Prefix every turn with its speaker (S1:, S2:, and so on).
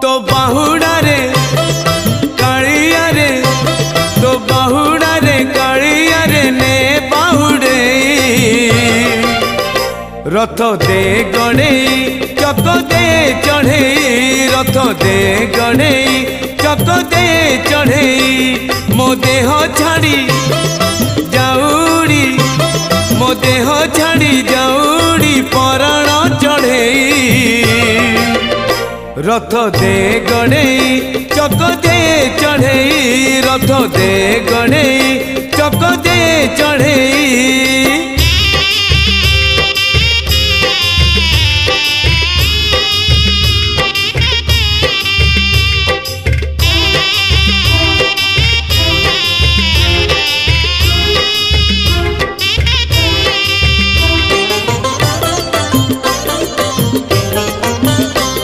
S1: तो बाहुड़ा रे कालिया रे तो बाहुड़ा रे कालिया रे ने बाहुड़े रथ दे गणे चक दे चढ़े रथ दे गणे चक दे चढ़े मो देह छाड़ी जाऊड़ी मो देह छाड़ी जाऊड़ी पराण चढ़े रथ दे गणे चक दे चढ़े रथ दे गणे चक दे चढ़े।